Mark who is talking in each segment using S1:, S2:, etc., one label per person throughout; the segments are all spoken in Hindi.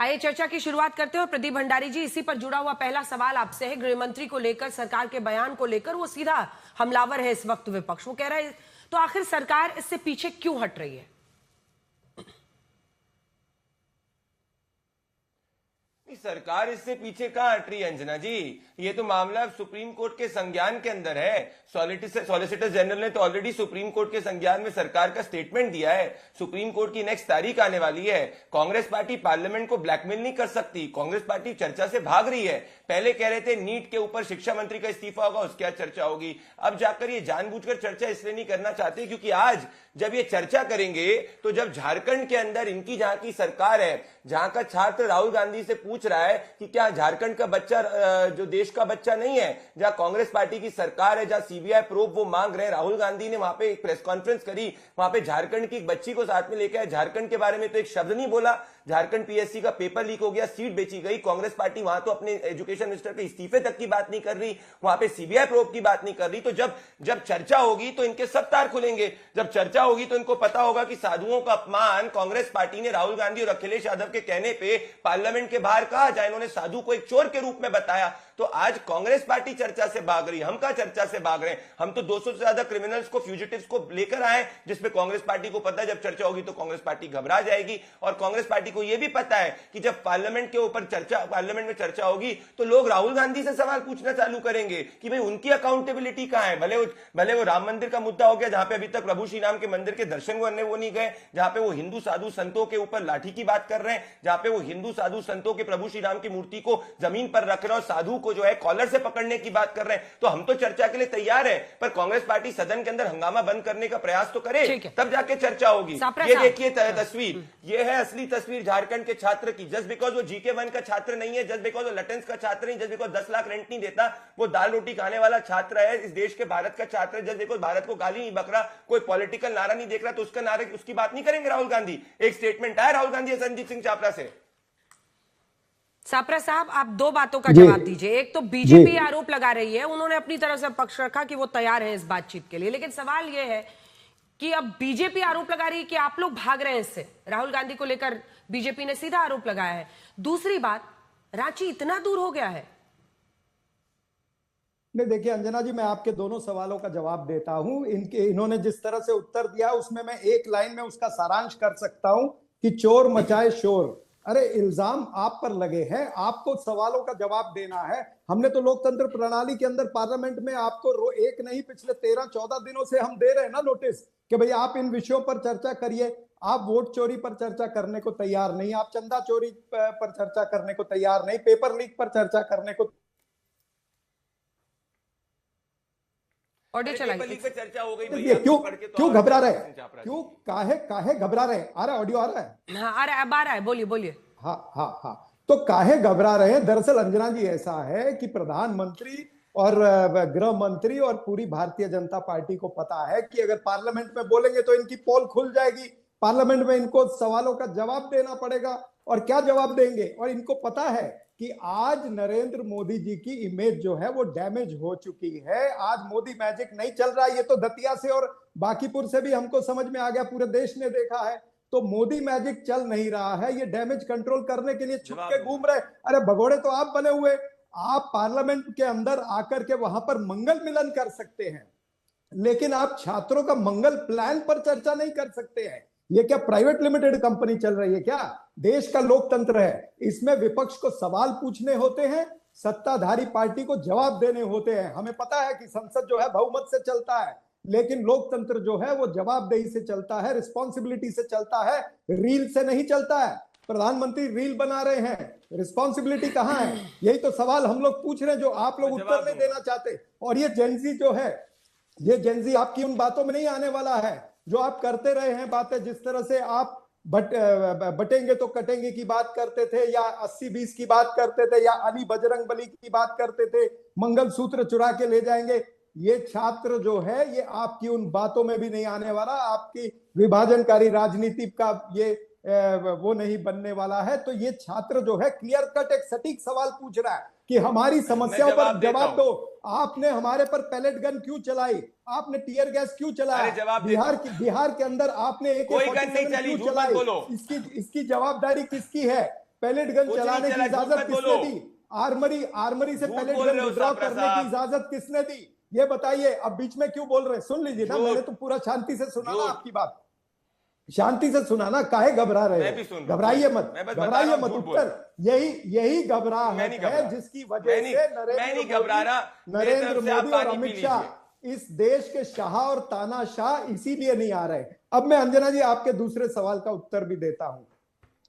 S1: आइए चर्चा की शुरुआत करते हैं। प्रदीप भंडारी जी, इसी पर जुड़ा हुआ पहला सवाल आपसे है। गृह मंत्री को लेकर, सरकार के बयान को लेकर वो सीधा हमलावर है इस वक्त विपक्ष। वो कह रहा है तो आखिर सरकार इससे पीछे क्यों हट रही है?
S2: सरकार इससे पीछे कहां हट रही है अंजना जी? ये तो मामला सुप्रीम कोर्ट के संज्ञान के अंदर है। सॉलिसिटर जनरल ने तो ऑलरेडी सुप्रीम कोर्ट के संज्ञान में सरकार का स्टेटमेंट दिया है। सुप्रीम कोर्ट की नेक्स्ट तारीख आने वाली है। कांग्रेस पार्टी पार्लियामेंट को ब्लैकमेल नहीं कर सकती। कांग्रेस पार्टी चर्चा से भाग रही है। पहले कह रहे थे नीट के ऊपर शिक्षा मंत्री का इस्तीफा होगा, उसके बाद चर्चा होगी। अब जाकर ये जानबूझकर चर्चा इसलिए नहीं करना चाहते क्योंकि आज जब ये चर्चा करेंगे तो जब झारखंड के अंदर इनकी जहां की सरकार है, जहां का छात्र राहुल गांधी से पूछ रहा है कि क्या झारखंड का बच्चा जो देश का बच्चा नहीं है, जहां कांग्रेस पार्टी की सरकार है, जहां सीबीआई प्रोब वो मांग रहे हैं, राहुल गांधी ने वहां पे एक प्रेस कॉन्फ्रेंस करी, वहां पे झारखंड की एक बच्ची को साथ में लेकर आए। झारखंड के बारे में तो एक शब्द नहीं बोला। झारखंड पीएससी का पेपर लीक हो गया, सीट बेची गई। कांग्रेस पार्टी वहां तो अपने एजुकेशन मिनिस्टर के इस्तीफे तक की बात नहीं कर रही, वहां पे सीबीआई प्रोब की बात नहीं कर रही। तो जब चर्चा होगी तो इनके सब तार खुलेंगे। जब चर्चा होगी तो इनको पता होगा कि साधुओं का अपमान कांग्रेस पार्टी ने राहुल गांधी और अखिलेश यादव के कहने पे पार्लियामेंट के बाहर कहा, जहां इन्होंने साधु को एक चोर के रूप में बताया। तो आज कांग्रेस पार्टी चर्चा से भाग रही है। हम क्या चर्चा से भाग रहे हैं? हम तो 200 से ज्यादा क्रिमिनल्स को, फ्यूजिटिव्स को लेकर आए, जिसमें कांग्रेस पार्टी को पता है जब चर्चा होगी तो कांग्रेस पार्टी घबरा जाएगी। और कांग्रेस पार्टी को यह भी पता है कि जब पार्लियामेंट में चर्चा होगी तो लोग राहुल गांधी से सवाल पूछना चालू करेंगे कि भाई उनकी अकाउंटेबिलिटी कहां है। भले वो राम मंदिर का मुद्दा हो गया, जहां पे अभी तक प्रभु श्री राम के मंदिर के दर्शन करने वो नहीं गए, जहां पे वो हिंदू साधु संतों के ऊपर लाठी की बात कर रहे हैं, जहां पे वो हिंदू साधु संतों के प्रभु श्री राम की मूर्ति को जमीन पर रख रहे हैं और साधु को जो है कॉलर से पकड़ने की बात कर रहे हैं। तो हम तो चर्चा के लिए तैयार है, पर कांग्रेस पार्टी सदन के अंदर हंगामा बंद करने का प्रयास तो करे, तब जाके चर्चा होगी। ये देखिए तस्वीर, ये है असली तस्वीर झारखंड के छात्र की। जस्ट बिकॉज वो जीके 1 का छात्र नहीं है, जस्ट बिकॉज वो लटेंस का छात्र नहीं, जस्ट बिकॉज 10 लाख रेंट नहीं देता, वो दाल रोटी खाने वाला छात्र है, इस देश के भारत का छात्र है, जस्ट बिकॉज भारत को गाली नहीं बक रहा, कोई पॉलिटिकल नारा नहीं देख रहा, तो उसका नारे उसकी बात नहीं करेंगे राहुल गांधी। एक स्टेटमेंट आया राहुल गांधी संजीत सिंह चापरा से।
S1: सापरा साहब, आप दो बातों का जवाब दीजिए। एक तो बीजेपी आरोप लगा रही है, उन्होंने अपनी तरफ से पक्ष रखा कि वो तैयार है इस बातचीत के लिए, लेकिन सवाल यह है कि अब बीजेपी आरोप लगा रही है कि आप लोग भाग रहे हैं इससे। राहुल गांधी को लेकर बीजेपी ने सीधा आरोप लगाया है। दूसरी बात, रांची इतना दूर हो गया है?
S3: नहीं, देखिए अंजना जी, मैं आपके दोनों सवालों का जवाब देता हूं। इन्होंने जिस तरह से उत्तर दिया उसमें मैं एक लाइन में उसका सारांश कर सकता हूं कि चोर मचाए शोर। अरे इल्जाम आप पर लगे हैं, आपको सवालों का जवाब देना है। हमने तो लोकतंत्र प्रणाली के अंदर पार्लियामेंट में आपको एक नहीं पिछले 13-14 दिनों से हम दे रहे हैं ना नोटिस कि भाई आप इन विषयों पर चर्चा करिए। आप वोट चोरी पर चर्चा करने को तैयार नहीं, आप चंदा चोरी पर चर्चा करने को तैयार नहीं, पेपर लीक पर चर्चा करने को।
S1: ऑडियो चलाइए।
S2: चर्चा हो गई,
S3: क्यों घबरा रहे? क्यों काहे घबरा रहे? आ रहा है ऑडियो? आ रहा है?
S1: हाँ आ रहा है, अब आ रहा है, बोलिए।
S3: हाँ। तो काहे घबरा रहे हैं? दरअसल अंजना जी, ऐसा है कि प्रधानमंत्री और गृह मंत्री और पूरी भारतीय जनता पार्टी को पता है कि अगर पार्लियामेंट में बोलेंगे तो इनकी पोल खुल जाएगी, पार्लियामेंट में इनको सवालों का जवाब देना पड़ेगा। और क्या जवाब देंगे? और इनको पता है कि आज नरेंद्र मोदी जी की इमेज जो है वो डैमेज हो चुकी है। आज मोदी मैजिक नहीं चल रहा है। ये तो दतिया से और बांकीपुर से भी हमको समझ में आ गया, पूरे देश ने देखा है। तो मोदी मैजिक चल नहीं रहा है। ये डैमेज कंट्रोल करने के लिए छुप के घूम रहे। अरे भगोड़े तो आप बने हुए। आप पार्लियामेंट के अंदर आकर के वहां पर मंगल मिलन कर सकते हैं, लेकिन आप छात्रों का मंगल प्लान पर चर्चा नहीं कर सकते हैं। ये क्या प्राइवेट लिमिटेड कंपनी चल रही है क्या? देश का लोकतंत्र है, इसमें विपक्ष को सवाल पूछने होते हैं, सत्ताधारी पार्टी को जवाब देने होते हैं। हमें पता है कि संसद जो है बहुमत से चलता है, लेकिन लोकतंत्र जो है वो जवाबदेही से चलता है, रिस्पॉन्सिबिलिटी से चलता है, रील से नहीं चलता है। प्रधानमंत्री रील बना रहे हैं, रिस्पॉन्सिबिलिटी कहां है? यही तो सवाल हम लोग पूछ रहे हैं, जो आप लोग उत्तर नहीं देना चाहते। और ये जेनजी जो है, ये जेनजी आपकी उन बातों में नहीं आने वाला है जो आप करते रहे हैं बातें। जिस तरह से आप बटेंगे तो कटेंगे की बात करते थे, या 80-20 की बात करते थे, या अली बजरंग बली की बात करते थे, मंगलसूत्र चुरा के ले जाएंगे। ये छात्र जो है ये आपकी उन बातों में भी नहीं आने वाला। आपकी विभाजनकारी राजनीति का ये वो नहीं बनने वाला है। तो ये छात्र जो है क्लियर कट एक सटीक सवाल पूछ रहा है कि हमारी समस्याओं पर जवाब दो। आपने हमारे पर पैलेट गन क्यों चलाई? आपने टीयर गैस क्यों चलाया? बिहार के अंदर आपने एक
S2: कोई गन नहीं चली,
S3: इसकी जवाबदारी किसकी है? पैलेट गन
S2: कुछ
S3: चलाने
S2: नहीं
S3: की
S2: चला, झूठ
S3: इजाजत
S2: मत
S3: किसने
S2: बोलो।
S3: दी? आर्मरी से
S2: झूठ
S3: पैलेट
S2: बोल
S3: गन
S2: रहे हो
S3: विड्रॉ
S2: सापरा
S3: करने की
S2: साहब।
S3: इजाजत किसने दी? ये बताइए। अब बीच में क्यों बोल रहे हैं? सुन लीजिए ना,
S2: झूठ।
S3: मैंने तो पूरा शांति से सुना ना
S2: झूठ।
S3: आपकी बात। शांति से सुना ना, काहे घबरा रहे
S2: मैं भी
S3: हो?
S2: सुन रहा हूं,
S3: घबराइए मत,
S2: मैं बस बता
S3: घबराइए
S2: रहा हूं,
S3: मत।
S2: झूठ बोल
S3: उत्तर
S2: रहा
S3: यही
S2: मैं
S3: घबराहट
S2: नहीं घबरा
S3: है जिसकी वजह
S2: मैं नहीं
S3: से
S2: मैं नहीं
S3: नरेंद्र
S2: घबरा
S3: मोदी,
S2: रहा। मेरी
S3: नरेंद्र
S2: तरफ से आप
S3: मोदी और
S2: पानी पी
S3: अमित शाह
S2: लीजिए।
S3: इस देश के शाह और तानाशाह इसीलिए नहीं आ रहे। अब मैं अंजना जी आपके दूसरे सवाल का उत्तर भी देता हूं।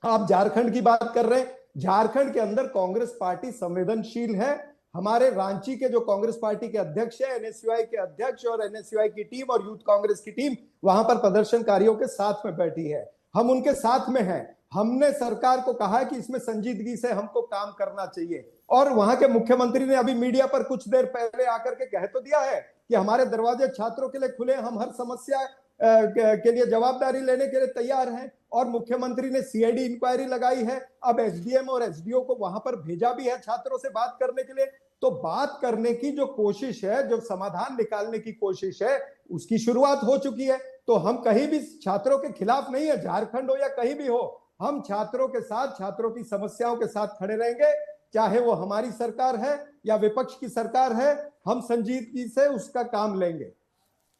S3: आप झारखंड की बात कर रहे हैं। झारखंड के अंदर कांग्रेस पार्टी संवेदनशील है। हमारे रांची के जो कांग्रेस पार्टी के अध्यक्ष है, एनएसयूआई के अध्यक्ष और एनएसयूआई की टीम और यूथ कांग्रेस की टीम वहां पर प्रदर्शनकारियों के साथ में बैठी है। हम उनके साथ में हैं। हमने सरकार को कहा कि इसमें संजीदगी से हमको काम करना चाहिए। और वहां के मुख्यमंत्री ने अभी मीडिया पर कुछ देर पहले आकर के कह तो दिया है कि हमारे दरवाजे छात्रों के लिए खुले, हम हर समस्या के लिए जवाबदारी लेने के लिए तैयार हैं। और मुख्यमंत्री ने सीआईडी इंक्वायरी लगाई है। अब एसडीएम और एसडीओ को वहां पर भेजा भी है छात्रों से बात करने के लिए। तो बात करने की जो कोशिश है, जो समाधान निकालने की कोशिश है, उसकी शुरुआत हो चुकी है। तो हम कहीं भी छात्रों के खिलाफ नहीं है, झारखंड हो या कहीं भी हो। हम छात्रों के साथ, छात्रों की समस्याओं के साथ खड़े रहेंगे, चाहे वो हमारी सरकार है या विपक्ष की सरकार है। हम संजीदगी से उसका काम लेंगे।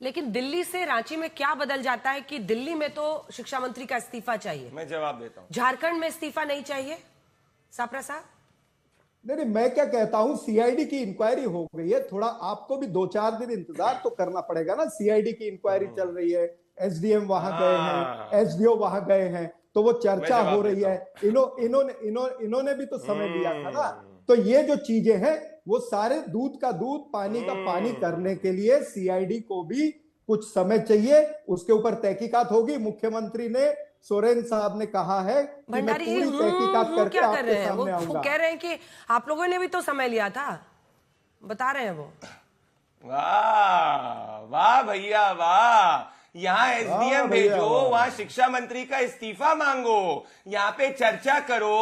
S1: लेकिन दिल्ली से रांची में क्या बदल जाता है कि दिल्ली में तो शिक्षा मंत्री का इस्तीफा चाहिए,
S2: मैं जवाब देता हूं।
S1: झारखंड में इस्तीफा नहीं चाहिए? सापरा साहब,
S3: नहीं, मैं क्या कहता हूं, सीआईडी की इंक्वायरी हो गई है, थोड़ा आपको भी 2-4 दिन इंतजार तो करना पड़ेगा ना। सीआईडी की इंक्वायरी चल रही है, एसडीएम वहां गए हैं, एसडीओ वहां गए हैं, तो वो चर्चा हो रही है। इन्होंने भी तो समय लिया था ना। तो ये जो चीजें हैं वो सारे दूध का दूध, पानी का पानी करने के लिए सीआईडी को भी कुछ समय चाहिए। उसके ऊपर तहकीकात होगी। मुख्यमंत्री ने, सोरेन साहब ने कहा है कि मैं
S1: भंडारी जी
S3: पूरी तहकीकात करके
S1: क्या कर रहे
S3: आपके
S1: हैं?
S3: सामने
S1: वो
S3: आऊंगा।
S1: कह रहे हैं कि आप लोगों ने भी तो समय लिया था, बता रहे हैं वो।
S2: वाह वाह भैया वाह। यहाँ एसडीएम भेजो, वहां शिक्षा मंत्री का इस्तीफा मांगो, यहाँ पे चर्चा करो,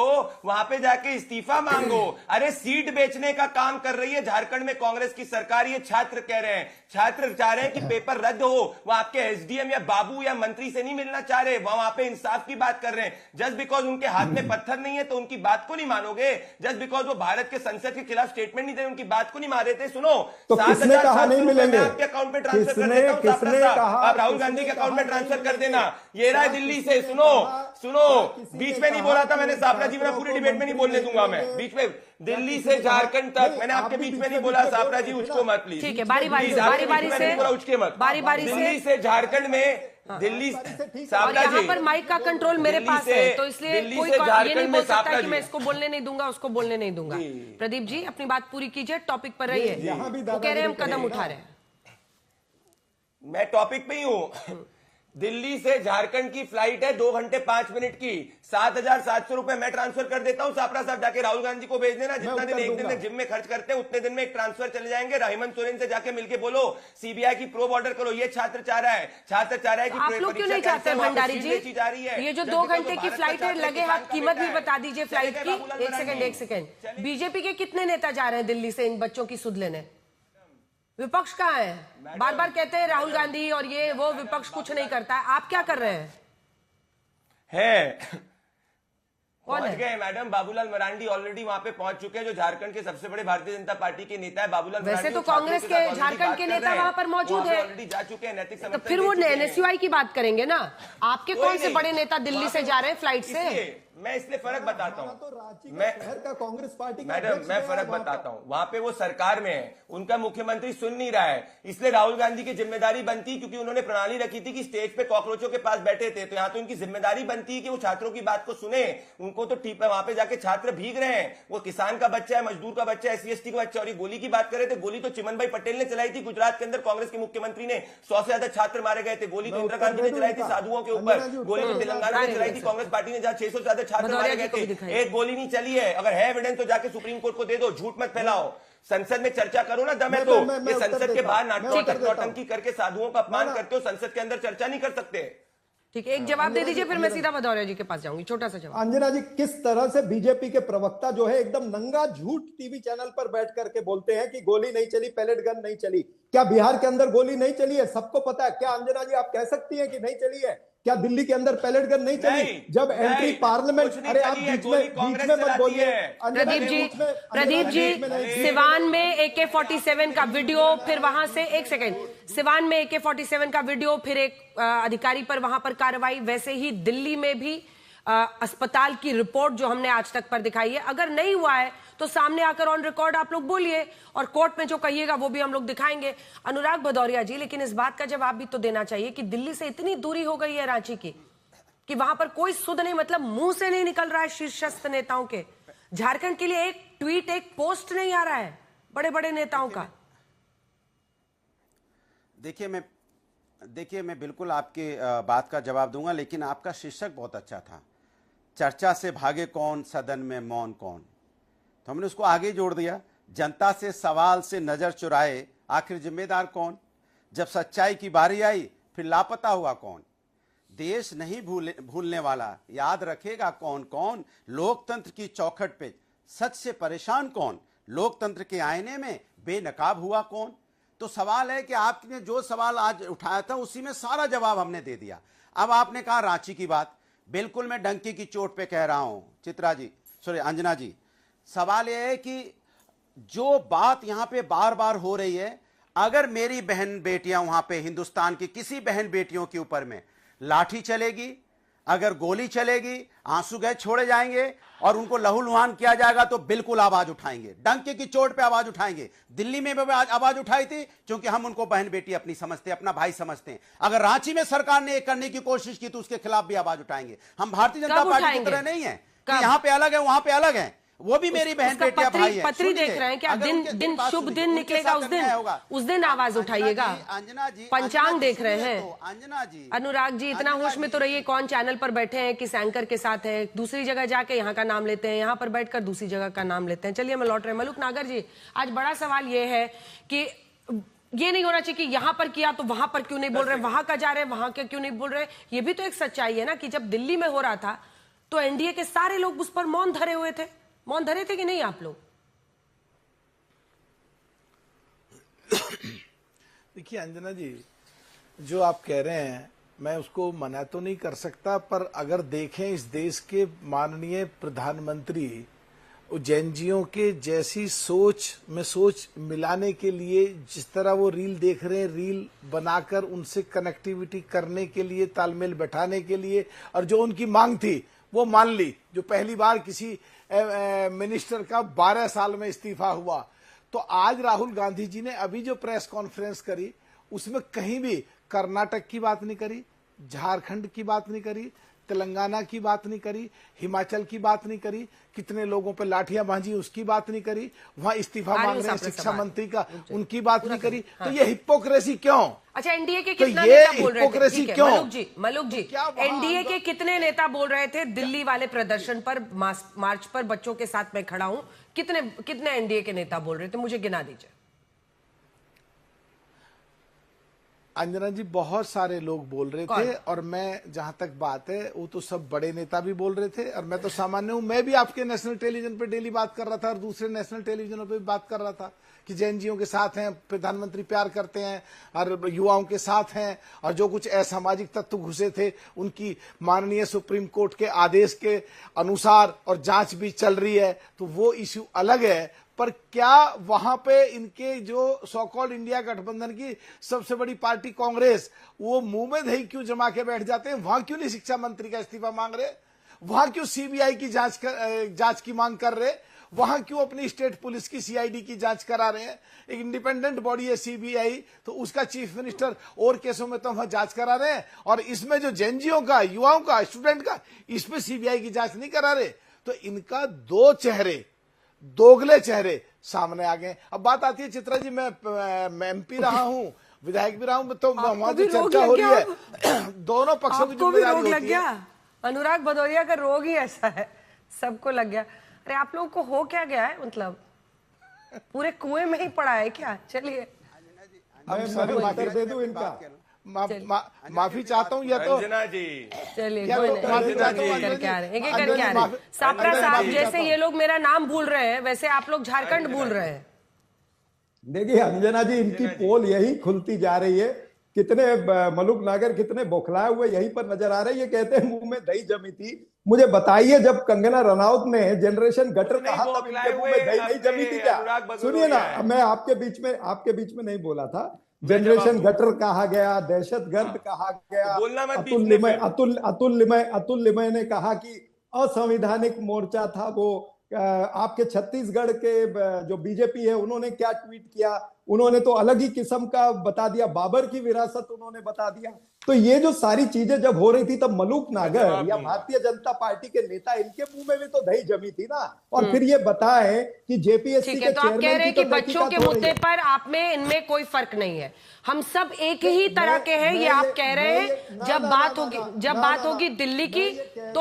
S2: वहां पे जाके इस्तीफा मांगो। अरे सीट बेचने का काम कर रही है झारखंड में कांग्रेस की सरकार। ये छात्र कह रहे हैं, छात्र चाह रहे हैं कि पेपर रद्द हो। वो आपके एसडीएम या बाबू या मंत्री से नहीं मिलना चाह रहे, वहां पे इंसाफ की बात कर रहे हैं। जस्ट बिकॉज उनके हाथ में पत्थर नहीं है तो उनकी बात को नहीं मानोगे? जस्ट बिकॉज वो भारत के संसद के खिलाफ स्टेटमेंट नहीं दे, उनकी बात को नहीं मान रहे थे? सुनो,
S3: तो किसने कहा नहीं मिलेंगे?
S2: आपके अकाउंट में ट्रांसफर कर देता हूं सापरा साहब, आप राहुल गांधी के अकाउंट में ट्रांसफर कर देना। ये रहा दिल्ली से। सुनो सुनो, बीच में नहीं बोला था मैंने सापरा जी, मैं पूरी डिबेट में नहीं बोलने दूंगा। मैं बीच में दिल्ली से झारखंड तक मैंने आपके बीच में नहीं बोला। सापरा जी उचको मत प्लीज।
S1: ठीक है, बारी बारी से,
S2: बारी बारी से उचके मत। दिल्ली से झारखंड में, दिल्ली
S1: और
S2: सापरा
S1: यहाँ
S2: जी,
S1: पर माइक का कंट्रोल मेरे पास है, तो इसलिए कोई ये नहीं बोल सकता कि मैं इसको बोलने नहीं दूंगा, उसको बोलने नहीं दूंगा। प्रदीप जी अपनी बात पूरी कीजिए, टॉपिक पर रहिए। वो कह रहे हैं हम कदम उठा रहे हैं।
S2: मैं टॉपिक पे ही हूं। दिल्ली से झारखंड की फ्लाइट है 2 घंटे 5 मिनट की, 7,700 रुपए मैं ट्रांसफर कर देता हूं। सापरा साहब जाके राहुल गांधी को भेज देना। जितना दिन एक दिन में जिम में खर्च करते हैं उतने दिन में एक ट्रांसफर चले जाएंगे। हेमंत सोरेन से जाके मिलके बोलो सीबीआई की प्रोब ऑर्डर करो। ये छात्र चाह रहा है, छात्र चाह रहा है कि
S1: आप लोग क्यों नहीं चाहते भंडारी जी? ये जो 2 घंटे की फ्लाइट है, लगे हाथ कीमत भी बता दीजिए फ्लाइट की। एक सेकंड, बीजेपी के कितने नेता जा रहे हैं दिल्ली से इन बच्चों की सुध लेने? विपक्ष कहाँ है? बार बार कहते हैं राहुल गांधी और ये वो, विपक्ष कुछ नहीं करता है। आप क्या कर रहे हैं?
S2: पहुंच गए मैडम। बाबूलाल मरांडी ऑलरेडी वहां पे पहुंच चुके हैं, जो झारखंड के सबसे बड़े भारतीय जनता पार्टी के नेता है। बाबूलाल
S1: वैसे
S2: मरांडी
S1: तो कांग्रेस के झारखंड के नेता वहां पर मौजूद है,
S2: ऑलरेडी जा चुके हैं, नैतिक
S1: तो
S2: समर्थन
S1: फिर वो
S2: दे चुके हैं।
S1: एनएसयूआई की बात करेंगे ना। आपके कौन से बड़े नेता दिल्ली से जा रहे हैं फ्लाइट से?
S2: मैं इसलिए फर्क बताता हूं।
S3: शहर का कांग्रेस पार्टी का
S2: मैडम मैं फर्क बताता हूं। वहां पे वो सरकार में है, उनका मुख्यमंत्री सुन नहीं रहा है, इसलिए राहुल गांधी की जिम्मेदारी बनती, क्योंकि उन्होंने प्रणाली रखी थी कि स्टेज पे कॉकरोचों के पास बैठे थे, तो यहां तो उनकी जिम्मेदारी बनती है कि वो छात्रों की बात को सुने। उनको तो ठीक है, वहां पे जाके छात्र भीग रहे हैं। वो किसान का बच्चा है, मजदूर का बच्चा है, SC/ST का बच्चा। और ये गोली की बात कर रहे थे, गोली तो चिमन भाई पटेल ने चलाई थी गुजरात के अंदर। कांग्रेस के मुख्यमंत्री ने 100 से ज्यादा छात्र मारे गए थे। गोली तो इंदिरा गांधी ने चलाई थी साधुओं के ऊपर। गोली तो तेलंगाना में चलाई थी कांग्रेस पार्टी ने, जहां 600 से ज्यादा छात्र मारे गए थे। एक गोली नहीं चली है। अगर है एविडेंस तो जाके सुप्रीम कोर्ट को दे दो, झूठ मत फैलाओ। संसद में चर्चा करो ना, दम है तो। ये संसद के बाहर नौटंकी करके साधुओं का अपमान करते हो, संसद के अंदर चर्चा नहीं कर सकते।
S1: ठीक है, एक जवाब दे दीजिए, फिर मैं सीधा भदौरिया जी के पास जाऊंगी। छोटा सा जवाब।
S3: अंजना जी, किस तरह से बीजेपी के प्रवक्ता जो है एकदम नंगा झूठ टीवी चैनल पर बैठ करके बोलते हैं कि गोली नहीं चली, पैलेट गन नहीं चली। क्या बिहार के अंदर गोली नहीं चली है? सबको पता है। क्या अंजना जी आप कह सकती हैं कि नहीं चली है? क्या दिल्ली के अंदर पैलेट गन नहीं चली? जब एंट्री पार्लियामेंट, अरे आप बीच में मत बोलिए
S1: प्रदीप जी, सिवान में AK-47 का वीडियो, फिर वहां से, एक सेकेंड, सिवान में AK-47 का वीडियो, फिर एक अधिकारी पर वहां पर कार्रवाई। वैसे ही दिल्ली में भी अस्पताल की रिपोर्ट जो हमने आज तक पर दिखाई है, अगर नहीं हुआ है तो सामने आकर ऑन रिकॉर्ड आप लोग बोलिए, और कोर्ट में जो कहिएगा वो भी हम लोग दिखाएंगे। अनुराग भदौरिया जी, लेकिन इस बात का जवाब भी तो देना चाहिए कि दिल्ली से इतनी दूरी हो गई है रांची की कि वहां पर कोई सुध नहीं, मतलब मुंह से नहीं निकल रहा है शीर्षस्थ नेताओं के। झारखंड के लिए एक ट्वीट, एक पोस्ट नहीं आ रहा है बड़े बड़े नेताओं का।
S4: देखिए मैं बिल्कुल आपके बात का जवाब दूंगा, लेकिन आपका शीर्षक बहुत अच्छा था, चर्चा से भागे कौन, सदन में मौन कौन। तो हमने उसको आगे जोड़ दिया, जनता से सवाल से नजर चुराए आखिर जिम्मेदार कौन, जब सच्चाई की बारी आई फिर लापता हुआ कौन, देश नहीं भूलने वाला याद रखेगा कौन कौन, लोकतंत्र की चौखट पे सच से परेशान कौन, लोकतंत्र के आईने में बेनकाब हुआ कौन। तो सवाल है कि आपने जो सवाल आज उठाया था उसी में सारा जवाब हमने दे दिया। अब आपने कहा रांची की बात, बिल्कुल मैं डंकी की चोट पे कह रहा हूं चित्रा जी, सॉरी अंजना जी, सवाल यह है कि जो बात यहां पे बार बार हो रही है, अगर मेरी बहन बेटियां वहां पे हिंदुस्तान की किसी बहन बेटियों के ऊपर में लाठी चलेगी, अगर गोली चलेगी, आंसू गैस छोड़े जाएंगे और उनको लहूलुहान किया जाएगा तो बिल्कुल आवाज उठाएंगे, डंके की चोट पे आवाज उठाएंगे। दिल्ली में भी आवाज उठाई थी क्योंकि हम उनको बहन बेटी अपनी समझते हैं, अपना भाई समझते हैं। अगर रांची में सरकार ने एक करने की कोशिश की तो उसके खिलाफ भी आवाज उठाएंगे। हम भारतीय जनता पार्टी की तरह नहीं है कि यहां पे अलग है वहां पे अलग है, वो भी मेरी बहन बेटियां भाई है।
S1: पत्री देख रहे हैं क्या? दिन शुभ दिन निकलेगा उस दिन आवाज उठाइएगा।
S4: अंजना जी
S1: पंचांग देख रहे हैं
S4: तो अंजना जी,
S1: अनुराग जी इतना होश में तो रहिए, कौन चैनल पर बैठे हैं, किस एंकर के साथ है, दूसरी जगह जाके यहाँ का नाम लेते हैं, यहाँ पर बैठकर दूसरी जगह का नाम लेते हैं। चलिए मैं लौट रहे हैं। मलूक नागर जी, आज बड़ा सवाल ये है कि ये नहीं होना चाहिए कि यहाँ पर किया तो वहां पर क्यों नहीं बोल रहे, वहां का जा रहे वहां के क्यों नहीं बोल रहे। ये भी तो एक सच्चाई है ना कि जब दिल्ली में हो रहा था तो एनडीए के सारे लोग उस पर मौन धरे हुए थे। मौन धरे थे कि नहीं आप लोग?
S5: देखिए अंजना जी, जो आप कह रहे हैं मैं उसको मना तो नहीं कर सकता, पर अगर देखें इस देश के माननीय प्रधानमंत्री जैनजियों के जैसी सोच में सोच मिलाने के लिए जिस तरह वो रील देख रहे हैं, रील बनाकर उनसे कनेक्टिविटी करने के लिए, तालमेल बैठाने के लिए, और जो उनकी मांग थी वो मान ली। जो पहली बार किसी मिनिस्टर का 12 साल में इस्तीफा हुआ, तो आज राहुल गांधी जी ने अभी जो प्रेस कॉन्फ्रेंस करी उसमें कहीं भी कर्नाटक की बात नहीं करी, झारखंड की बात नहीं करी, तेलंगाना की बात नहीं करी, हिमाचल की बात नहीं करी, कितने लोगों पे लाठियां भांजी उसकी बात नहीं करी, वहां इस्तीफा मांग रहे हैं शिक्षा मंत्री का उनकी बात नहीं करी। तो ये हिपोक्रेसी क्यों?
S1: अच्छा, एनडीए के कितना
S5: तो
S1: नेता बोल रहे थे?
S5: ठीक है,
S1: मलूक जी एनडीए के कितने नेता बोल रहे थे दिल्ली वाले प्रदर्शन पर, मार्च पर बच्चों के साथ मैं खड़ा हूं, कितने एनडीए के नेता बोल रहे थे? मुझे गिना दीजिए।
S5: अंजना जी, बहुत सारे लोग बोल रहे थे, और मैं जहां तक बात है वो तो सब बड़े नेता भी बोल रहे थे, और मैं तो सामान्य हूं। मैं भी आपके नेशनल टेलीविजन पे डेली बात कर रहा था और दूसरे नेशनल टेलीविजनों पे भी बात कर रहा था कि जैनजियों के साथ हैं, प्रधानमंत्री प्यार करते हैं और युवाओं के साथ हैं, और जो कुछ असामाजिक तत्व घुसे थे उनकी माननीय सुप्रीम कोर्ट के आदेश के अनुसार और जांच भी चल रही है, तो वो इश्यू अलग है। पर क्या वहां पे इनके जो सो कॉल्ड इंडिया गठबंधन की सबसे बड़ी पार्टी कांग्रेस, वो मुंह में दही क्यों जमा के बैठ जाते हैं? वहां क्यों नहीं शिक्षा मंत्री का इस्तीफा मांग रहे? वहां क्यों सीबीआई की जांच की मांग कर रहे? वहां क्यों अपनी स्टेट पुलिस की सीआईडी की जांच करा रहे हैं? एक इंडिपेंडेंट बॉडी है सीबीआई, तो उसका चीफ मिनिस्टर और केसों में तो वहां जांच करा रहे हैं, और इसमें जो जैनजियों का, युवाओं का, स्टूडेंट का, इसमें सीबीआई की जांच नहीं करा रहे। तो इनका दो चेहरे, दोगले चेहरे सामने आ गए। अब बात आती है चित्रा जी, मैं एमपी रहा हूं, विधायक भी रहा हूं, तो वहां जो चर्चा हो रही है दोनों पक्षों की जिम्मेदारी होती है।
S1: अनुराग भदौरिया का रोग ही ऐसा है, सबको लग गया। अरे आप लोगों को हो क्या गया है? मतलब पूरे कुएं में ही पड़ा है क्या? चलिए
S3: मैं दे दूं इनका
S5: माफी चाहता हूँ, या तो
S1: चलिए सापरा साहब जैसे ये लोग मेरा नाम भूल रहे हैं, वैसे आप लोग झारखंड भूल रहे हैं।
S3: देखिए अंजना जी, इनकी पोल यही खुलती जा रही है। कितने मलूक नागर कितने बौखलाए हुए यहीं पर नजर आ रहे हैं। ये कहते हैं मुंह में दही जमी थी। मुझे बताइए, जब कंगना रनौत ने जनरेशन गटर
S2: नहीं
S3: कहा तब
S2: बौखलाए
S3: इनके मुंह में दही नहीं जमी थी क्या?
S2: अनुराग बगड़ोया
S3: सुनिए ना,
S2: है।
S3: मैं आपके बीच में नहीं बोला था।
S2: मैं
S3: जनरेशन
S2: जवाब
S3: गटर कहा गया, दहशतगर्द कहा गया।
S2: बोलना मत बीच
S3: अतुल
S2: में
S3: लिमय
S2: फिर।
S3: अतुल लिमय ने कहा कि असंवैधानिक मोर्चा था वो। आपके छत्तीसगढ़ के जो बीजेपी है उन्होंने क्या ट्वीट किया, उन्होंने तो अलग ही किस्म का बता दिया। बाबर की विरासत उन्होंने बता दिया। तो ये जो सारी चीजें जब हो रही थी तब मलूक नागर या भारतीय जनता पार्टी के नेता, इनके मुंह में भी तो दही जमी थी ना। और फिर ये बताएं कि जेपीएससी
S1: ठीक
S3: के
S1: है, तो आप कह
S3: चेयरमैन
S1: रहे
S3: की
S1: हैं कि
S3: तो
S1: बच्चों के
S3: तहकीकात हो रही
S1: मुद्दे
S3: है।
S1: पर आप में इनमें कोई फर्क नहीं है, हम सब एक ही तरह के हैं, ये आप कह रहे हैं। जब बात होगी दिल्ली की तो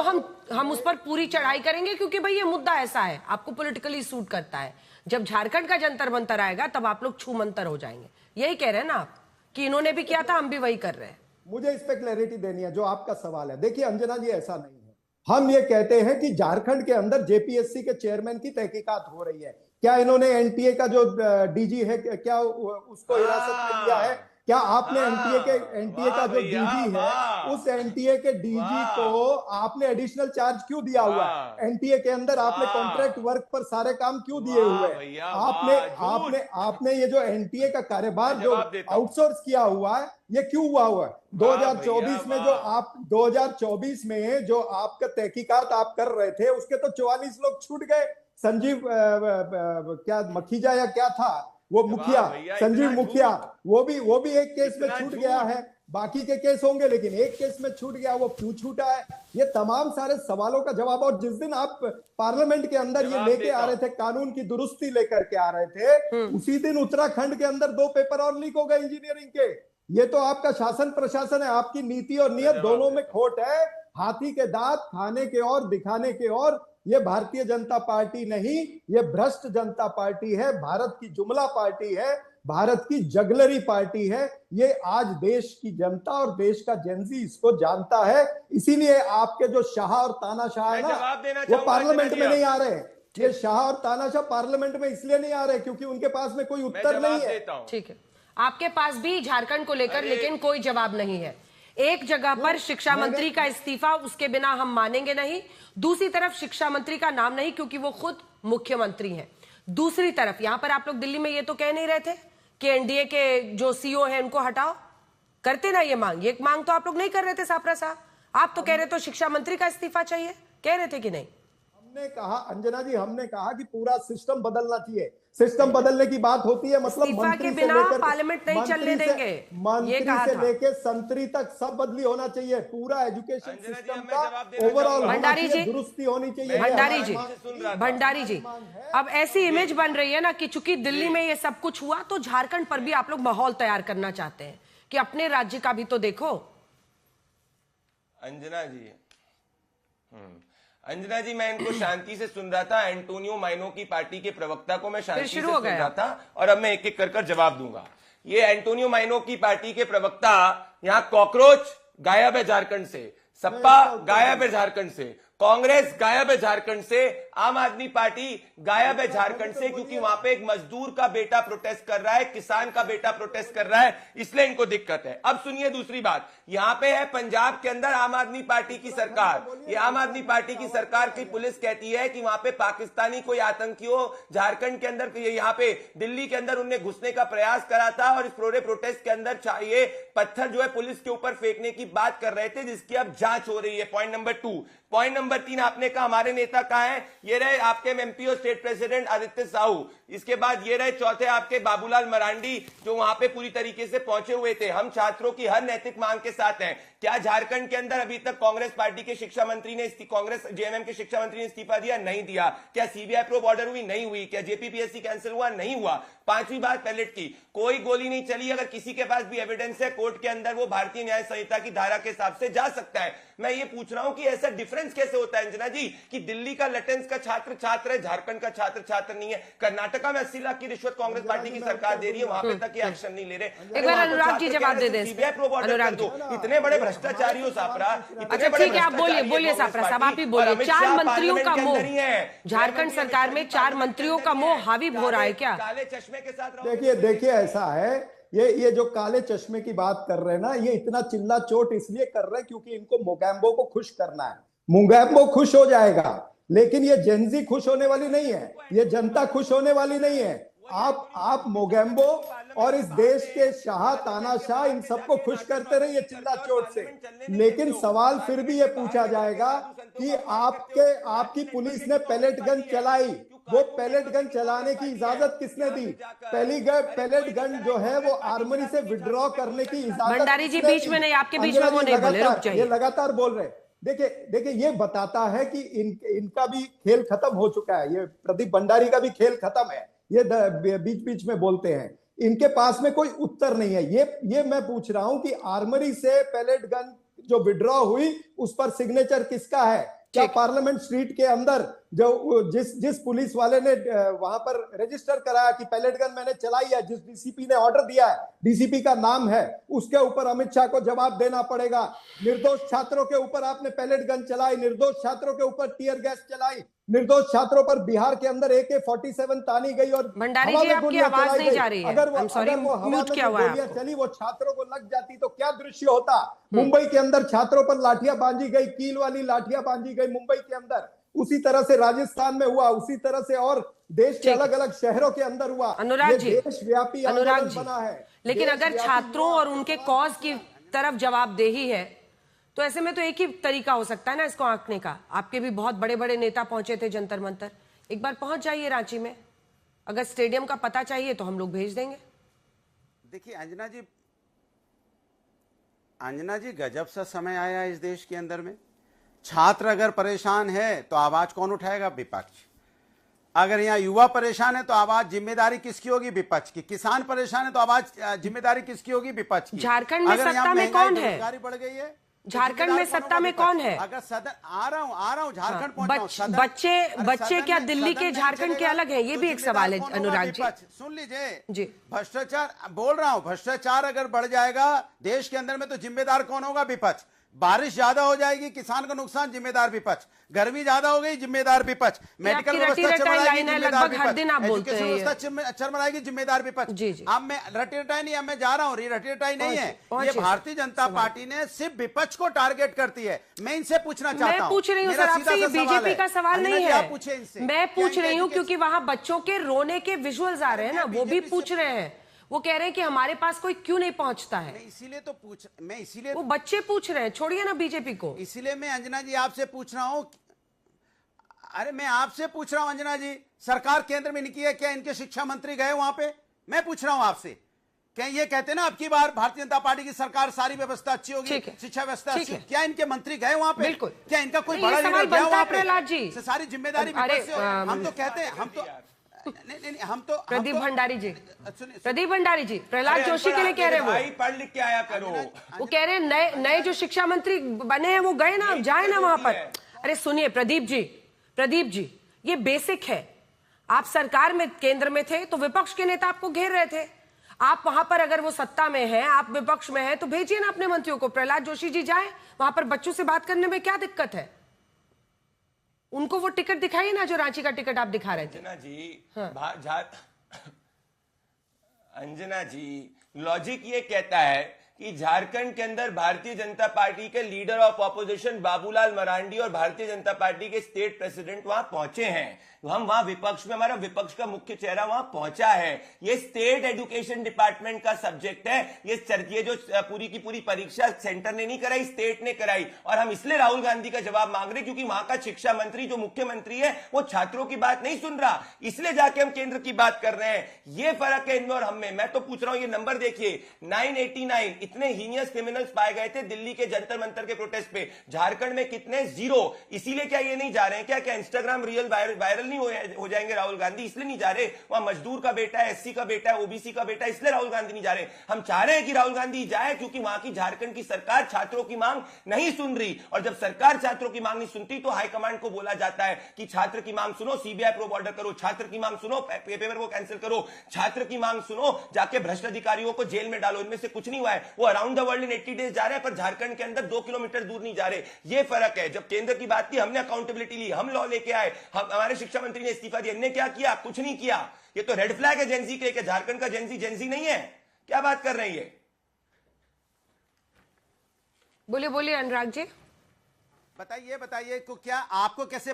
S1: हम उस पर पूरी चढ़ाई करेंगे, क्योंकि भाई ये मुद्दा ऐसा है, आपको पॉलिटिकली सूट करता है। जब झारखंड का जंतर मंतर आएगा तब आप लोग छू मंतर हो जाएंगे। यही कह रहे हैं ना आप कि इन्होंने भी किया था, हम भी वही कर रहे हैं।
S3: मुझे इस पे क्लैरिटी देनी है जो आपका सवाल है। देखिए अंजना जी, ऐसा नहीं है। हम ये कहते हैं कि झारखंड के अंदर जेपीएससी के चेयरमैन की तहकीकात हो रही है। क्या इन्होंने एनटीए का जो डीजी है, क्या उसको हिरासत में लिया है? क्या आपने एनटीए का जो डीजी है, उस एनटीए के डीजी को आपने एडिशनल चार्ज क्यों दिया हुआ है? एनटीए के अंदर आपने कॉन्ट्रैक्ट वर्क पर सारे काम क्यों दिए हुए हैं? आपने ये जो एनटीए का कार्यभार जो आउटसोर्स किया हुआ है, ये क्यों हुआ है? 2024 में जो आपका तहकीकात आप कर रहे थे, उसके तो 44 लोग छूट गए। संजीव क्या मखीजा या क्या था वो मुखिया, संजीव मुखिया, वो भी एक केस में छूट गया है। बाकी के केस होंगे लेकिन एक केस में छूट गया, वो क्यों छूटा है? ये तमाम सारे सवालों का जवाब। और जिस दिन आप पार्लियामेंट के अंदर ये लेके आ रहे थे, कानून की दुरुस्ती लेकर के आ रहे थे, उसी दिन उत्तराखंड के अंदर 2 पेपर और लीक हो गए इंजीनियरिंग के। ये तो आपका शासन प्रशासन है, आपकी नीति और नियत दोनों में खोट है। हाथी के दांत खाने के और दिखाने के और। ये भारतीय जनता पार्टी नहीं, ये भ्रष्ट जनता पार्टी है, भारत की जुमला पार्टी है, भारत की जगलरी पार्टी है। ये आज देश की जनता और देश का जेनजी इसको जानता है। इसीलिए आपके जो शाह और तानाशाह है ना, वो पार्लियामेंट में नहीं आ रहे। ये शाह और तानाशाह पार्लियामेंट में इसलिए नहीं आ रहे क्योंकि उनके पास में कोई उत्तर नहीं है।
S1: ठीक है, आपके पास भी झारखंड को लेकर लेकिन कोई जवाब नहीं है। एक जगह पर शिक्षा मंत्री का इस्तीफा, उसके बिना हम मानेंगे नहीं। दूसरी तरफ शिक्षा मंत्री का नाम नहीं, क्योंकि वो खुद मुख्यमंत्री हैं। दूसरी तरफ यहां पर आप लोग दिल्ली में ये तो कह नहीं रहे थे कि एनडीए के जो सीईओ हैं उनको हटाओ, करते ना ये मांग तो आप लोग नहीं कर रहे थे सापरा साहब। आप तो कह रहे तो शिक्षा मंत्री का इस्तीफा चाहिए, कह रहे थे कि नहीं?
S3: हमने कहा अंजना जी, हमने कहा कि पूरा सिस्टम बदलना चाहिए। सिस्टम बदलने की बात होती है, मतलब मंत्री से लेकर
S1: पार्लियामेंट नहीं चलने देंगे,
S3: मंत्री से लेकर संतरी तक सब बदली होना चाहिए। पूरा एजुकेशन सिस्टम का ओवरऑल दुरुस्ती होनी चाहिए।
S1: भंडारी जी, अब ऐसी इमेज बन रही है ना कि चूंकि दिल्ली में ये सब कुछ हुआ तो झारखंड पर भी आप लोग माहौल तैयार करना चाहते हैं कि अपने राज्य का भी तो देखो।
S2: अंजना जी, मैं इनको शांति से सुन रहा था। एंटोनियो माइनो की पार्टी के प्रवक्ता को मैं शांति से सुन रहा था और अब मैं एक एक कर जवाब दूंगा। ये एंटोनियो माइनो की पार्टी के प्रवक्ता, यहाँ कॉकरोच गायब है झारखंड से, सपा गायब है झारखंड से, कांग्रेस गायब है झारखंड से, आम आदमी पार्टी गायब है झारखंड से, क्योंकि वहां पे एक मजदूर का बेटा प्रोटेस्ट कर रहा है, किसान का बेटा प्रोटेस्ट कर रहा है, इसलिए इनको दिक्कत है। अब सुनिए दूसरी बात, यहां पे है पंजाब के अंदर आम आदमी पार्टी की सरकार। ये आम आदमी पार्टी की सरकार की पुलिस कहती है कि वहां पे पाकिस्तानी कोई आतंकी हो, झारखंड के अंदर, यहाँ पे दिल्ली के अंदर उनने घुसने का प्रयास करा था और इस पूरे प्रोटेस्ट के अंदर चाहिए पत्थर जो है पुलिस के ऊपर फेंकने की बात कर रहे थे, जिसकी अब जांच हो रही है। Point number 2। पॉइंट नंबर 3, आपने कहा हमारे नेता कहां है? ये रहे आपके एमपी और स्टेट प्रेसिडेंट आदित्य साहू। इसके बाद ये रहे चौथे आपके बाबूलाल मरांडी, जो वहां पे पूरी तरीके से पहुंचे हुए थे। हम छात्रों की हर नैतिक मांग के साथ हैं। क्या झारखंड के अंदर अभी तक कांग्रेस पार्टी के शिक्षा मंत्री ने, कांग्रेस जेएमएम के शिक्षा मंत्री ने इस्तीफा दिया? नहीं दिया। क्या सीबीआई प्रोब ऑर्डर हुई? नहीं हुई। क्या जेपीपीएससी कैंसिल हुआ? नहीं हुआ। पांचवी बात पैलेट की, कोई गोली नहीं चली। अगर किसी के पास भी एविडेंस है कोर्ट के अंदर, वो भारतीय न्याय संहिता की धारा के हिसाब से जा सकता है। मैं ये पूछ रहा हूं कि ऐसा डिफरेंस कैसे होता है अंजना जी, कि दिल्ली का लटेंस का छात्र छात्र है, झारखंड का छात्र छात्र नहीं है। कर्नाटका में 80 लाख की रिश्वत कांग्रेस पार्टी की सरकार दे रही है, वहां पे तक ये एक्शन नहीं ले रहे।
S1: एक बार अनुराग जी जवाब दे दें।
S2: सीबीआई प्रोब ऑर्डर कर दो। इतने बड़े भ्रष्टाचारी हो सापरा।
S1: अच्छा ठीक है, आप बोलिए सापरा साहब, आप ही बोलिए। 4 मंत्रियों का मोह, झारखंड सरकार में 4 मंत्रियों का मोह हावी हो रहा है क्या?
S2: काले चश्मे के साथ
S3: देखिए ऐसा है, ये जो काले चश्मे की बात कर रहे हैं ना, ये इतना चिल्ला चोट इसलिए कर रहे हैं क्योंकि इनको मोगैम्बो को खुश करना है। मोगैम्बो खुश हो जाएगा, लेकिन ये जेनजी खुश होने वाली नहीं है, ये जनता खुश होने वाली नहीं है। आप मोगैम्बो और इस देश के शाह तानाशाह इन सबको खुश करते रहिए चिल्ला चोट से, लेकिन सवाल फिर भी ये पूछा जाएगा कि आपकी पुलिस ने पैलेट गन चलाई, वो पैलेट गन चलाने की इजाजत किसने दी? पैलेट गन जो है वो आर्मरी से विड्रॉ करने की इजाजत
S1: भंडारी जी बीच में नहीं, आपके बीच में वो नहीं बोले, रुक जाइए।
S3: ये लगातार बोल रहे हैं। देखिए ये बताता है कि इनका भी खेल खत्म हो चुका है, ये प्रदीप भंडारी का भी खेल खत्म है। ये बीच बीच में बोलते हैं, इनके पास में कोई उत्तर नहीं है। ये मैं पूछ रहा हूं कि आर्मरी से पैलेट गन जो विड्रॉ हुई उस पर सिग्नेचर किसका है? क्या पार्लियामेंट स्ट्रीट के अंदर जो जिस पुलिस वाले ने वहां पर रजिस्टर कराया कि पैलेट गन मैंने चलाई है, जिस डीसीपी ने ऑर्डर दिया है, डीसीपी का नाम है, उसके ऊपर अमित शाह को जवाब देना पड़ेगा। निर्दोष छात्रों के ऊपर आपने पैलेट गन चलाई, निर्दोष छात्रों के ऊपर टीयर गैस चलाई, निर्दोष छात्रों पर बिहार के अंदर AK-47 तानी गई और
S1: भंडारी जी आपकी आवाज नहीं जा रही है,
S3: अगर वो हवा में गोलियां चली, वो छात्रों को लग जाती तो क्या दृश्य होता? मुंबई के अंदर छात्रों पर लाठियां बांधी गई, कील वाली लाठियां बांधी गई मुंबई के अंदर, उसी तरह से राजस्थान में हुआ, उसी तरह से और देश के अलग अलग शहरों के अंदर हुआ।
S1: अनुराग जी,
S3: देशव्यापी आंदोलन बना है।
S1: लेकिन अगर छात्रों और उनके कॉज की तरफ जवाबदेही है तो ऐसे में तो एक ही तरीका हो सकता है ना इसको आंकने का। आपके भी बहुत बड़े बड़े नेता पहुंचे थे जंतर मंतर, एक बार पहुंच जाइए रांची में, अगर स्टेडियम का पता चाहिए तो हम लोग भेज देंगे।
S4: देखिए अंजना जी गजब सा समय आया इस देश के अंदर में। छात्र अगर परेशान है तो आवाज कौन उठाएगा? विपक्ष। अगर यहाँ युवा परेशान है तो आवाज जिम्मेदारी किसकी होगी? विपक्ष की। किसान परेशान है तो आवाज जिम्मेदारी किसकी होगी? विपक्ष की।
S1: झारखंड में सत्ता में कौन है?
S4: बेरोजगारी बढ़ गई है,
S1: झारखंड में सत्ता में कौन है?
S4: अगर सदन आ रहा हूं झारखंड पहुंचा हूं।
S1: बच्चे क्या दिल्ली के झारखंड के अलग हैं? ये भी एक सवाल है अनुराग जी।
S4: सुन लीजिए
S1: जी,
S4: भ्रष्टाचार बोल रहा हूं, भ्रष्टाचार अगर बढ़ जाएगा देश के अंदर में तो जिम्मेदार कौन होगा? विपक्ष। बारिश ज्यादा हो जाएगी, किसान को नुकसान, जिम्मेदार विपक्ष। गर्मी ज्यादा हो गई, जिम्मेदार विपक्ष। मेडिकल व्यवस्था चरमराएगी, जिम्मेदार विपक्ष। एजुकेशन व्यवस्था चरमराएगी, जिम्मेदार विपक्ष। अब मैं रटी नहीं, अब मैं जा रहा हूँ, रटी नहीं है। ये भारतीय जनता पार्टी ने सिर्फ विपक्ष को टारगेट करती है। मैं इनसे पूछना चाहता हूँ,
S1: मैं पूछ रही हूँ सर आपसे, ये बीजेपी का सवाल नहीं है,
S4: पूछे इनसे।
S1: मैं पूछ रही हूँ क्योंकि वहां बच्चों के रोने के विजुअल्स आ रहे हैं ना, वो भी पूछ रहे हैं। वो कह रहे हैं कि हमारे पास कोई क्यों नहीं पहुंचता है।
S4: मैं इसीलिए
S1: वो बच्चे पूछ रहे हैं, छोड़िए ना बीजेपी को।
S4: इसीलिए मैं अंजना जी आपसे पूछ रहा हूं, अरे मैं आपसे पूछ रहा हूं अंजना जी, सरकार केंद्र में नहीं है क्या? इनके शिक्षा मंत्री गए वहां पे? मैं पूछ रहा हूं आपसे, क्या ये कहते हैं ना अब की बार भारतीय जनता पार्टी की सरकार सारी व्यवस्था अच्छी होगी, शिक्षा व्यवस्था अच्छी, क्या इनके मंत्री गए वहां पे?
S1: बिल्कुल।
S4: क्या इनका कोई बड़ा लीडर गया वहां पे?
S1: प्रहलाद जी,
S4: सारी जिम्मेदारी हम तो कहते हैं, हम तो
S1: प्रदीप भंडारी जी प्रहलाद जोशी के लिए कह रहे हैं,
S2: वो पढ़ लिख के आया करो।
S1: वो कह रहे हैं नए जो शिक्षा मंत्री बने हैं वो गए ना, जाए ना वहां पर। अरे सुनिए प्रदीप जी ये बेसिक है। आप सरकार में केंद्र में थे तो विपक्ष के नेता आपको घेर रहे थे, आप वहां पर अगर वो सत्ता में हैं, आप विपक्ष में हैं, तो भेजिए ना अपने मंत्रियों को। प्रहलाद जोशी जी जाए वहां पर, बच्चों से बात करने में क्या दिक्कत है? उनको वो टिकट दिखाइए ना जो रांची का टिकट आप दिखा रहे थे।
S2: अंजना जी लॉजिक ये कहता है कि झारखंड के अंदर भारतीय जनता पार्टी के leader of opposition Babulal Marandi और भारतीय जनता पार्टी के स्टेट प्रेसिडेंट वहां पहुंचे हैं, हम वहां विपक्ष में, हमारा विपक्ष का मुख्य चेहरा वहां पहुंचा है। ये स्टेट एजुकेशन डिपार्टमेंट का सब्जेक्ट है। ये जो पूरी की पूरी परीक्षा सेंटर ने नहीं कराई, स्टेट ने कराई। और हम इसलिए राहुल गांधी का जवाब मांग रहे क्योंकि वहां का शिक्षा मंत्री जो मुख्यमंत्री है वो छात्रों की बात नहीं सुन रहा, इसलिए जाके हम केंद्र की बात कर रहे हैं। ये फर्क है इनमें और हम में। मैं तो पूछ रहा हूं, ये नंबर देखिए 989 इतने हीनियस क्रिमिनल्स पाए गए थे दिल्ली के जंतर मंतर के प्रोटेस्ट पे। झारखंड में कितने? 0। इसीलिए क्या ये नहीं जा रहे हैं क्या इंस्टाग्राम रील वायरल नहीं हो जाएंगे राहुल गांधी? इसलिए नहीं जा रहे। वहां मजदूर का बेटा है, एससी का बेटा है, ओबीसी का बेटा है, इसलिए राहुल गांधी नहीं जा रहे। हम चाह रहे हैं कि राहुल गांधी जाए क्योंकि वहां की झारखंड की सरकार छात्रों की मांग नहीं सुन रही। और जब सरकार छात्रों की मांग नहीं सुनती तो हाईकमांड को बोला जाता है कि छात्र की मांग सुनो, सीबीआई प्रोब ऑर्डर करो, छात्र की मांग सुनो, पेपर को कैंसिल करो, छात्र की मांग सुनो, जाके भ्रष्ट अधिकारियों को जेल में डालो। इनमें से कुछ नहीं हुआ है। वो around the world in 80 days जा रहे हैं, पर झारखंड के अंदर 2 किलोमीटर दूर नहीं जा रहे। ये फर्क है। जब केंद्र की बात की, हमने अकाउंटेबिलिटी ली, हम लॉ लेके आए, हमारे शिक्षा मंत्री ने इस्तीफा दिया। इनने क्या किया? कुछ नहीं किया। ये तो रेड फ्लैग है जेंजी के लिए। झारखंड का जेंजी नहीं है। क्या बात कर रही है?
S1: बोलिए बोलिए अनुराग जी।
S4: बताइए को क्या आपको कैसे,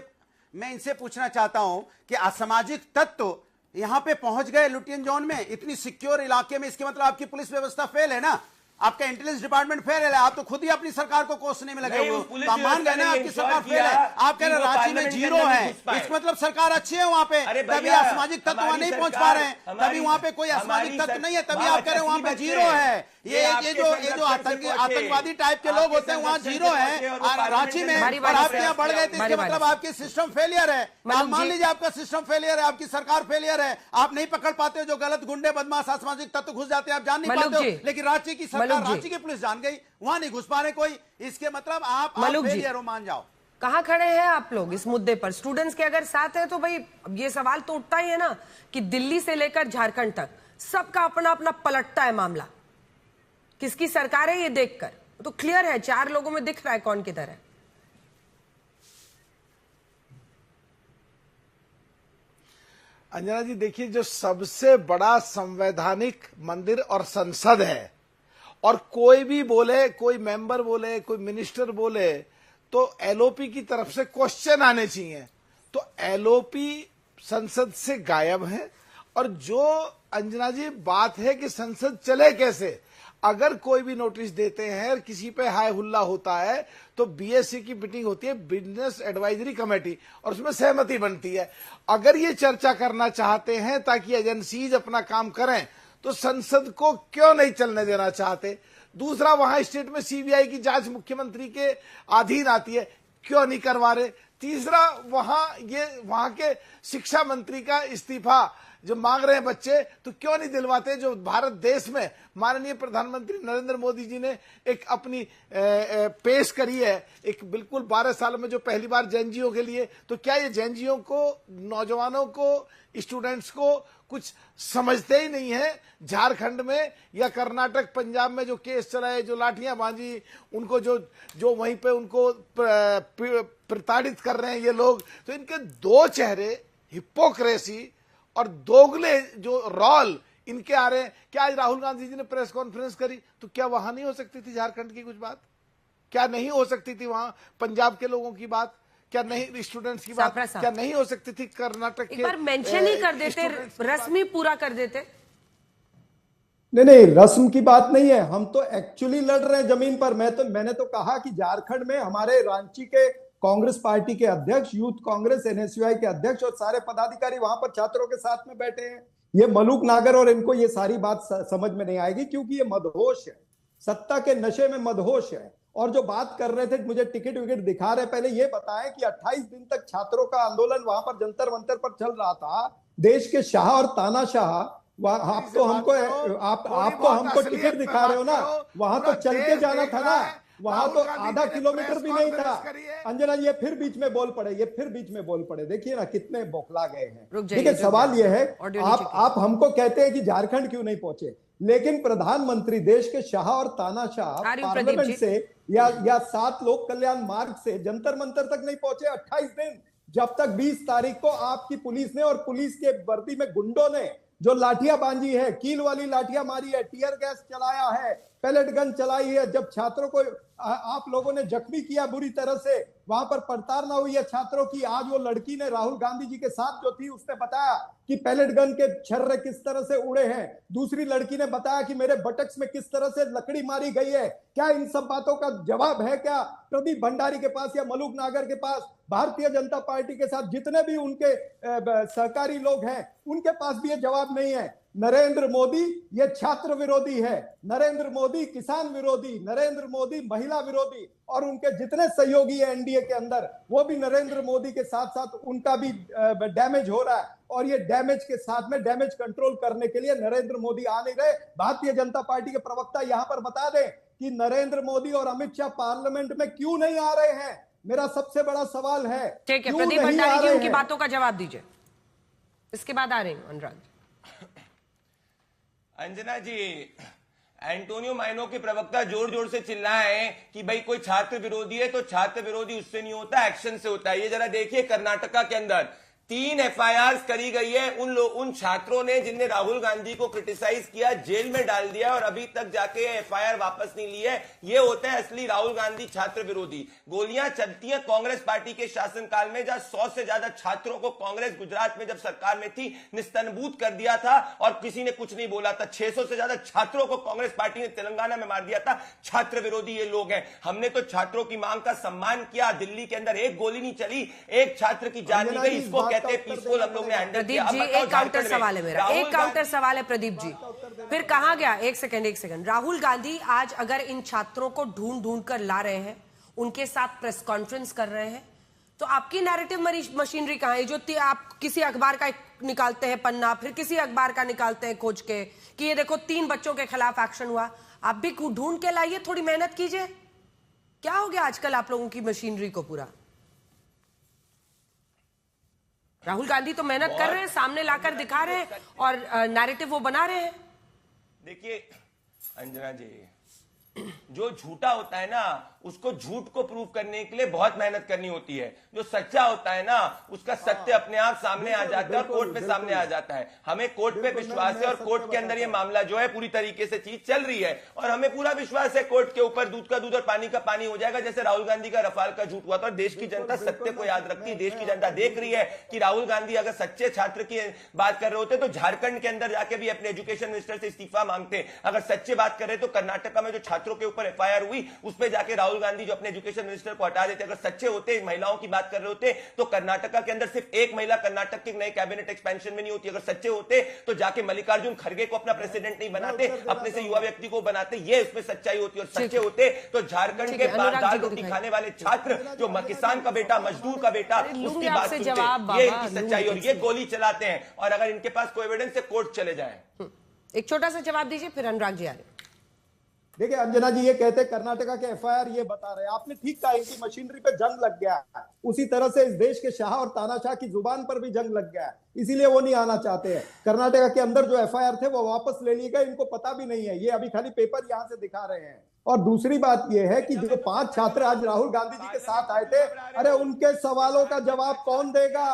S4: मैं इनसे पूछना चाहता हूं कि असामाजिक तत्व यहां पे पहुंच गए लुटियन जोन में, इतनी सिक्योर इलाके में, इसके मतलब आपकी पुलिस व्यवस्था फेल है ना, आपका इंटेलिजेंस डिपार्टमेंट फेल है। आप तो खुद ही अपनी सरकार को कोसने में लगे हुए हो। तो मान गए ना आपकी सरकार फेल है। आप कह रहे रांची में 0 है, इसका मतलब सरकार अच्छी है वहां पे, तभी असामाजिक तत्व वहां नहीं पहुंच पा रहे हैं, तभी वहां पे कोई असामाजिक तत्व नहीं है, तभी आप कह रहे हैं वहां पे 0 है। ये जो आतंकवादी टाइप के लोग होते हैं वहां 0 है रांची में, और आप यहाँ बढ़ गए थे, इसके मतलब आपकी सिस्टम फेलियर है। आप मान लीजिए आपका सिस्टम फेलियर है, आपकी सरकार फेलियर है, आप नहीं पकड़ पाते हो जो गलत गुंडे बदमाश असामाजिक तत्व घुस जाते हैं, आप जान नहीं पाते हो। लेकिन रांची की सरकार, रांची की पुलिस जान गई, वहां नहीं घुस पा रहे कोई, इसके मतलब आप फेलियर हो, मान जाओ।
S1: कहां खड़े हैं आप लोग इस मुद्दे पर? स्टूडेंट्स के अगर साथ है तो भाई ये सवाल तो उठता ही है ना कि दिल्ली से लेकर झारखंड तक सबका अपना अपना पलटता है मामला। किसकी सरकार है ये देखकर तो क्लियर है, 4 लोगों में दिख रहा है कौन किधर है।
S5: अंजना जी देखिए, जो सबसे बड़ा संवैधानिक मंदिर और संसद है, और कोई भी बोले, कोई मेंबर बोले, कोई मिनिस्टर बोले, तो एलओपी की तरफ से क्वेश्चन आने चाहिए। तो एलओपी संसद से गायब है। और जो अंजना जी बात है कि संसद चले कैसे, अगर कोई भी नोटिस देते हैं और किसी पे हाय हुल्ला होता है तो बीएससी की मीटिंग होती है, बिजनेस एडवाइजरी कमेटी, और उसमें सहमति बनती है। अगर ये चर्चा करना चाहते हैं ताकि एजेंसीज अपना काम करें, तो संसद को क्यों नहीं चलने देना चाहते? दूसरा, वहां स्टेट में सीबीआई की जांच मुख्यमंत्री के अधीन आती है, क्यों नहीं करवा रहे? तीसरा, वहां के शिक्षा मंत्री का इस्तीफा जो मांग रहे हैं बच्चे, तो क्यों नहीं दिलवाते? जो भारत देश में माननीय प्रधानमंत्री नरेंद्र मोदी जी ने एक अपनी पेश करी है, एक बिल्कुल 12 साल में जो पहली बार जेएनजीओ के लिए, तो क्या ये जेएनजीओ को, नौजवानों को, स्टूडेंट्स को कुछ समझते ही नहीं है? झारखंड में या कर्नाटक, पंजाब में जो केस चलाए, जो लाठियां बांधी, उनको जो वहीं पे उनको प्रताड़ित कर रहे हैं ये लोग, तो इनके 2 चेहरे, हिपोक्रेसी और दोगले जो रोल इनके आ रहे हैं। क्या आज राहुल गांधी जी ने प्रेस कॉन्फ्रेंस करी, तो क्या वहां नहीं हो सकती थी झारखंड की कुछ बात? क्या नहीं हो सकती थी वहां पंजाब के लोगों की बात? क्या नहीं स्टूडेंट्स की बात? क्या नहीं हो सकती थी कर्नाटक के?
S1: एक बार मेंशन ही कर देते, रस्म ही पूरा कर देते।
S3: नहीं, रस्म की बात नहीं है, हम तो एक्चुअली लड़ रहे हैं जमीन पर। मैंने तो कहा कि झारखंड में हमारे रांची के कांग्रेस पार्टी के अध्यक्ष, यूथ कांग्रेस एनएसयूआई के अध्यक्ष और सारे पदाधिकारी वहां पर छात्रों के साथ में बैठे हैं। ये मलूक नागर और इनको ये सारी बात समझ में नहीं आएगी, क्योंकि ये मदहोश है, सत्ता के नशे में मदहोश है। और जो बात कर रहे थे, मुझे टिकट विकेट दिखा रहे, पहले ये बताएं कि 28 दिन तक छात्रों का आंदोलन वहां पर जंतर मंतर पर चल रहा था। देश के शाह और तानाशाह, आप तो हमको टिकट दिखा रहे हो ना, वहां तो चल के जाना था ना, वहां तो आधा किलोमीटर भी नहीं था। अंजना, ये फिर बीच में बोल पड़े, देखिए ना कितने बौखला गए हैं। देखिए, सवाल ये है, आप हमको कहते हैं कि झारखंड क्यों नहीं पहुंचे, लेकिन प्रधानमंत्री देश के शाह और तानाशाह पार्लियामेंट से या 7 लोक कल्याण मार्ग से जंतर मंतर तक नहीं पहुंचे 28 दिन, जब तक 20 तारीख को आपकी पुलिस ने और पुलिस के वर्दी में गुंडों ने जो लाठियां बांधी है, कील वाली लाठियां मारी है, टीयर गैस चलाया है, पैलेट गन चलाई है, जब छात्रों को आप लोगों ने जख्मी किया बुरी तरह से, वहां पर प्रताड़ना हुई है छात्रों की। आज वो लड़की ने राहुल गांधी जी के साथ जो थी, उसने बताया कि पैलेट गन के छर्रे किस तरह से उड़े हैं। दूसरी लड़की ने बताया कि मेरे बटक्स में किस तरह से लकड़ी मारी गई है। क्या इन सब बातों का जवाब है क्या प्रदीप भंडारी के पास या मलूक नागर के पास? भारतीय जनता पार्टी के साथ जितने भी उनके सहकारी लोग हैं, उनके पास भी ये जवाब नहीं है। नरेंद्र मोदी ये छात्र विरोधी है, नरेंद्र मोदी किसान विरोधी, नरेंद्र मोदी महिला विरोधी, और उनके जितने सहयोगी है एनडीए के अंदर, वो भी नरेंद्र मोदी के साथ साथ उनका भी डैमेज हो रहा है। और ये डैमेज के साथ में डैमेज कंट्रोल करने के लिए नरेंद्र मोदी आ नहीं रहे। भारतीय जनता पार्टी के प्रवक्ता यहां पर बता दें कि नरेंद्र मोदी और अमित शाह पार्लियामेंट में क्यों नहीं आ रहे हैं, मेरा सबसे बड़ा सवाल है।
S1: ठीक है, प्रदीप भंडारी जी उनकी बातों का जवाब दीजिए, इसके बाद आ रही हूं अनुराग।
S2: अंजना जी, एंटोनियो माइनो के प्रवक्ता जोर जोर से चिल्लाए कि भाई कोई छात्र विरोधी है तो छात्र विरोधी उससे नहीं होता, एक्शन से होता है। ये जरा देखिए, कर्नाटका के अंदर 3 एफआईआर करी गई है उन छात्रों ने जिनने राहुल गांधी को क्रिटिसाइज किया, जेल में डाल दिया और अभी तक जाके एफआईआर वापस नहीं ली है। ये होता है असली राहुल गांधी छात्र विरोधी। गोलियां चलती हैं कांग्रेस पार्टी के शासनकाल में, जहां 100 से ज्यादा छात्रों को कांग्रेस गुजरात में जब सरकार में थी निस्तनबूत कर दिया था और किसी ने कुछ नहीं बोला था। 600 से ज्यादा छात्रों को कांग्रेस पार्टी ने तेलंगाना में मार दिया था। छात्र विरोधी ये लोग हैं। हमने तो छात्रों की मांग का सम्मान किया। दिल्ली के अंदर एक गोली नहीं चली, एक छात्र की जान नहीं गई। इसको पीसफुल हम लोग ने हैंडल
S1: प्रदीप
S2: किया।
S1: जी, एक काउंटर सवाल है मेरा, एक काउंटर सवाल है प्रदीप जी। फिर कहा गया, एक सेकंड, राहुल गांधी आज अगर इन छात्रों को ढूंढ ढूंढ कर ला रहे हैं, उनके साथ प्रेस कॉन्फ्रेंस कर रहे हैं, तो आपकी नैरेटिव मशीनरी कहां है? जो आप किसी अखबार का निकालते हैं पन्ना, फिर किसी अखबार का निकालते हैं खोज के कि ये देखो 3 बच्चों के खिलाफ एक्शन हुआ, आप भी ढूंढ के लाइए, थोड़ी मेहनत कीजिए। क्या हो गया आजकल आप लोगों की मशीनरी को? पूरा राहुल गांधी तो मेहनत कर रहे हैं, सामने लाकर दिखा रहे हैं और नैरेटिव वो बना रहे हैं।
S2: देखिए अंजना जी, जो झूठा होता है ना उसको झूठ को प्रूव करने के लिए बहुत मेहनत करनी होती है। जो सच्चा होता है ना उसका सत्य अपने आप सामने आ जाता है और कोर्ट पे सामने आ जाता है। हमें कोर्ट पे विश्वास है और कोर्ट के अंदर ये मामला जो है पूरी तरीके से चीज चल रही है और हमें पूरा विश्वास है कोर्ट के ऊपर दूध का दूध और पानी का पानी हो जाएगा। जैसे राहुल गांधी का रफाल का झूठ हुआ था। देश की जनता सत्य को याद रखती है। देश की जनता देख रही है कि राहुल गांधी अगर सच्चे छात्र की बात कर रहे होते तो झारखंड के अंदर जाके भी अपने एजुकेशन मिनिस्टर से इस्तीफा मांगते। अगर सच्चे बात कर रहे तो कर्नाटका में जो छात्रों के ऊपर एफआईआर हुई उस पर जाके राहुल गांधी जो अपने एजुकेशन मिनिस्टर को हटा देते। अगर सच्चे होते, महिलाओं की बात कर रहे होते तो कर्नाटका के अंदर सिर्फ एक महिला कर्नाटक के नए कैबिनेट एक्सपेंशन में नहीं होती। अगर सच्चे होते तो जाके मल्लिकार्जुन खड़गे को अपना प्रेसिडेंट नहीं बनाते, अपने से युवा व्यक्ति को बनाते। ये इसमें सच्चाई होती है। और सच्चे होते तो झारखंड के दाल रोटी खाने वाले छात्र जो किसान का बेटा, मजदूर का बेटा, उसकी बात सुनते। ये इनकी सच्चाई। और ये गोली चलाते हैं और अगर इनके पास कोई एविडेंस है कोर्ट चले जाए।
S1: एक छोटा सा जवाब दीजिए, फिर अनुराग जी आ रहे।
S3: देखिए अंजना जी, ये कहते हैं कर्नाटका के एफआईआर ये बता रहे हैं। आपने ठीक कहा, इनकी मशीनरी पे जंग लग गया है। उसी तरह से इस देश के शाह और तानाशाह की जुबान पर भी जंग लग गया है, इसीलिए वो नहीं आना चाहते हैं। कर्नाटका के अंदर जो एफआईआर थे वो वापस ले लिए गए, इनको पता भी नहीं है। ये अभी खाली पेपर यहां से दिखा रहे हैं। और दूसरी बात यह है कि जो 5 छात्र आज राहुल गांधी जी के साथ आए थे, अरे उनके सवालों का जवाब कौन देगा?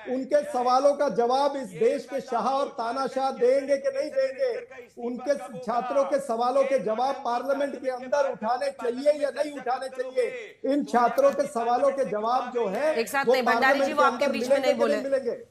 S3: उनके सवालों का जवाब इस देश के शाह और तानाशाह देंगे कि नहीं देंगे? उनके छात्रों के सवालों के जवाब पार्लियामेंट के अंदर उठाने चाहिए या नहीं उठाने चाहिए? इन छात्रों के सवालों के जवाब जो है
S1: एक साथ नहीं, भंडारी जी वो आपके बीच में नहीं बोले।
S3: मिलेंगे।